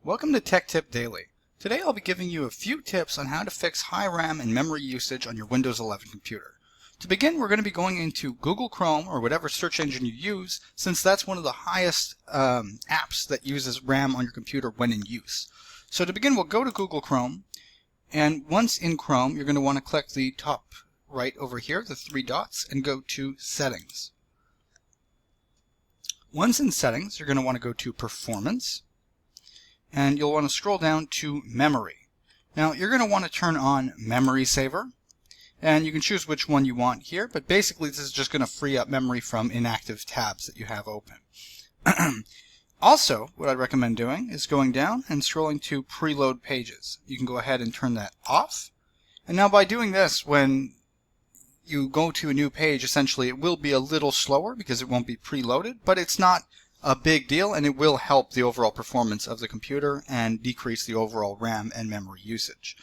Welcome to Tech Tip Daily. Today I'll be giving you a few tips on how to fix high RAM and memory usage on your Windows 11 computer. To begin, we're going to be going into Google Chrome or whatever search engine you use, since that's one of the highest apps that uses RAM on your computer when in use. So to begin, we'll go to Google Chrome, and once in Chrome, you're going to want to click the top right over here, the three dots, and go to Settings. Once in Settings, you're going to want to go to Performance, and you'll want to scroll down to Memory. Now, you're going to want to turn on Memory Saver, and you can choose which one you want here, but basically this is just going to free up memory from inactive tabs that you have open. Also, what I'd recommend doing is going down and scrolling to Preload Pages. You can go ahead and turn that off, and now by doing this, when you go to a new page, essentially it will be a little slower because it won't be preloaded, but it's not a big deal, and it will help the overall performance of the computer and decrease the overall RAM and memory usage.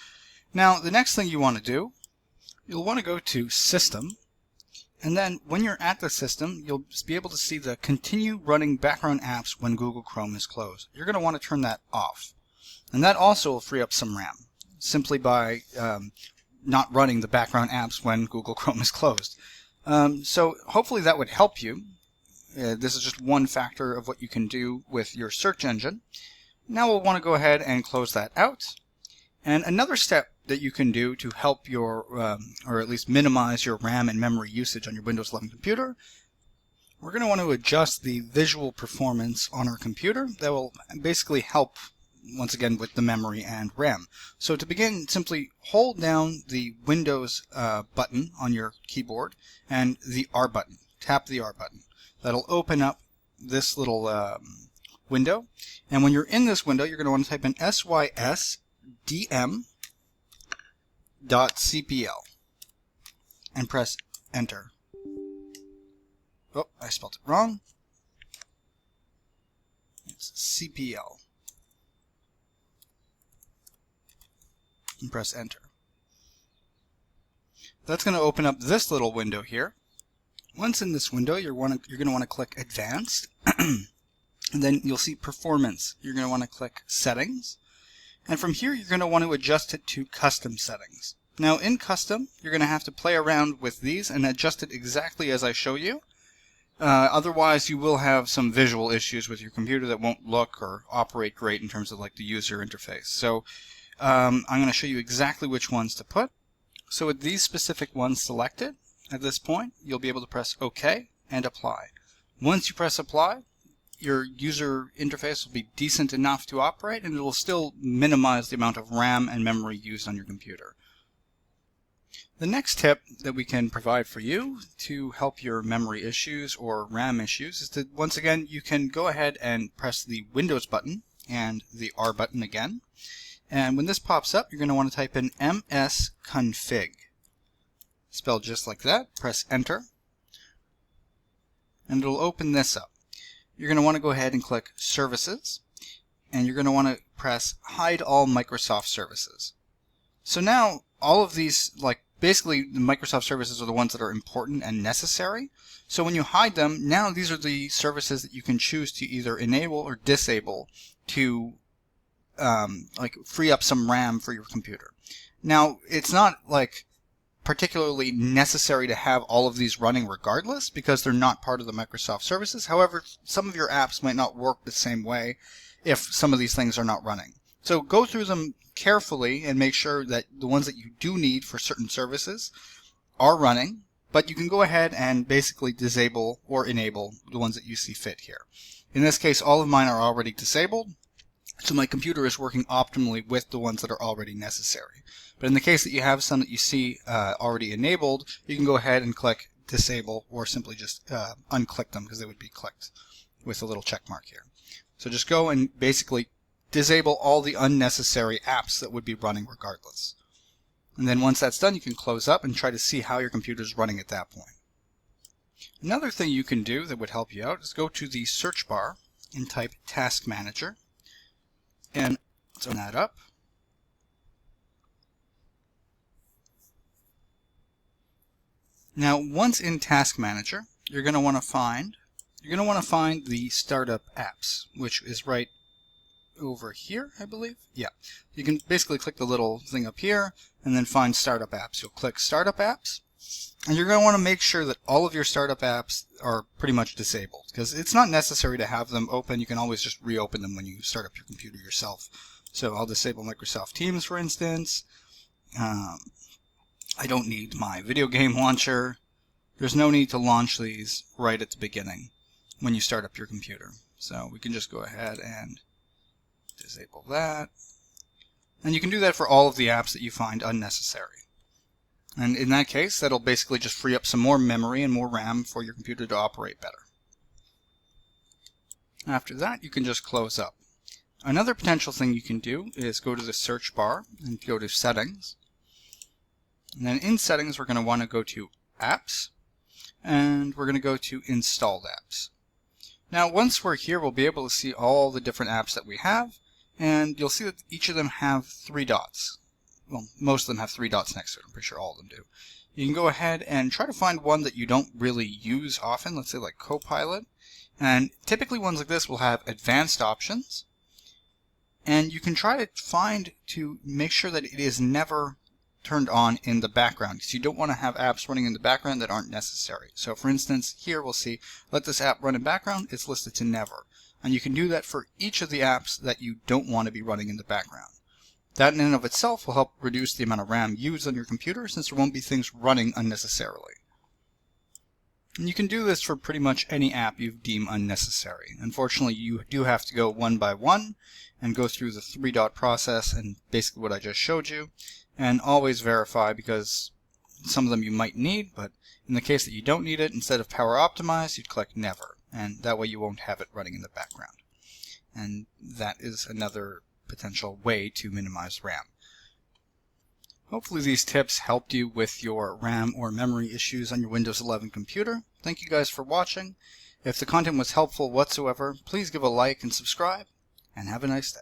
Now, the next thing you want to do, you'll want to go to System, and then when you're at the system, you'll be able to see the Continue Running Background Apps when Google Chrome is closed. You're going to want to turn that off, and that also will free up some RAM, simply by not running the background apps when Google Chrome is closed. So hopefully that would help you. This is just one factor of what you can do with your search engine. Now we'll want to go ahead and close that out. And another step that you can do to help your, or at least minimize your RAM and memory usage on your Windows 11 computer, we're going to want to adjust the visual performance on our computer. That will basically help, once again, with the memory and RAM. So to begin, simply hold down the Windows button on your keyboard and the R button. Tap the R button. That'll open up this little window, and when you're in this window, you're going to want to type in sysdm.cpl and press Enter. Oh, I spelled it wrong. It's CPL. And press Enter. That's going to open up this little window here. Once in this window, you're going to want to click Advanced, and then you'll see Performance. You're going to want to click Settings, and from here you're going to want to adjust it to Custom Settings. Now in Custom, you're going to have to play around with these and adjust it exactly as I show you. Otherwise, you will have some visual issues with your computer that won't look or operate great in terms of like the user interface. So I'm going to show you exactly which ones to put. So with these specific ones selected, at this point, you'll be able to press OK and Apply. Once you press Apply, your user interface will be decent enough to operate, and it will still minimize the amount of RAM and memory used on your computer. The next tip that we can provide for you to help your memory issues or RAM issues is to, once again, you can go ahead and press the Windows button and the R button again. And when this pops up, you're going to want to type in msconfig. Spelled just like that. Press Enter, and it'll open this up. You're going to want to go ahead and click Services, and you're going to want to press Hide All Microsoft Services. So now all of these, like basically the Microsoft services are the ones that are important and necessary. So when you hide them, now these are the services that you can choose to either enable or disable to like free up some RAM for your computer. Now it's not like particularly necessary to have all of these running regardless, because they're not part of the Microsoft services. However, some of your apps might not work the same way if some of these things are not running. So go through them carefully and make sure that the ones that you do need for certain services are running, but you can go ahead and basically disable or enable the ones that you see fit here. In this case, all of mine are already disabled, so my computer is working optimally with the ones that are already necessary. But in the case that you have some that you see already enabled, you can go ahead and click Disable, or simply just unclick them because they would be clicked with a little check mark here. So just go and basically disable all the unnecessary apps that would be running regardless. And then once that's done, you can close up and try to see how your computer is running at that point. Another thing you can do that would help you out is go to the search bar and type Task Manager, and open that up. Now, once in Task Manager, you're going to want to find the startup apps, which is right over here, I believe. Yeah, you can basically click the little thing up here and then find startup apps. You'll click startup apps, and you're going to want to make sure that all of your startup apps are pretty much disabled, because it's not necessary to have them open. You can always just reopen them when you start up your computer yourself. So I'll disable Microsoft Teams, for instance. I don't need my video game launcher. There's no need to launch these right at the beginning when you start up your computer. So we can just go ahead and disable that. And you can do that for all of the apps that you find unnecessary. And in that case, that'll basically just free up some more memory and more RAM for your computer to operate better. After that, you can just close up. Another potential thing you can do is go to the search bar and go to Settings. And then in Settings, we're going to want to go to Apps, and we're going to go to Installed Apps. Now, once we're here, we'll be able to see all the different apps that we have, and you'll see that each of them have 3 dots. Well, most of them have 3 dots next to it. I'm pretty sure all of them do. You can go ahead and try to find one that you don't really use often, let's say like Copilot. And typically ones like this will have advanced options. And you can try to make sure that it is never turned on in the background, because you don't want to have apps running in the background that aren't necessary. So for instance, here we'll see, let this app run in background, it's listed to never. And you can do that for each of the apps that you don't want to be running in the background. That in and of itself will help reduce the amount of RAM used on your computer, since there won't be things running unnecessarily. And you can do this for pretty much any app you deem unnecessary. Unfortunately, you do have to go one by one and go through the 3-dot process and basically what I just showed you. And always verify, because some of them you might need, but in the case that you don't need it, instead of power optimize, you'd click never, and that way you won't have it running in the background. And that is another potential way to minimize RAM. Hopefully these tips helped you with your RAM or memory issues on your Windows 11 computer. Thank you guys for watching. If the content was helpful whatsoever, please give a like and subscribe, and have a nice day.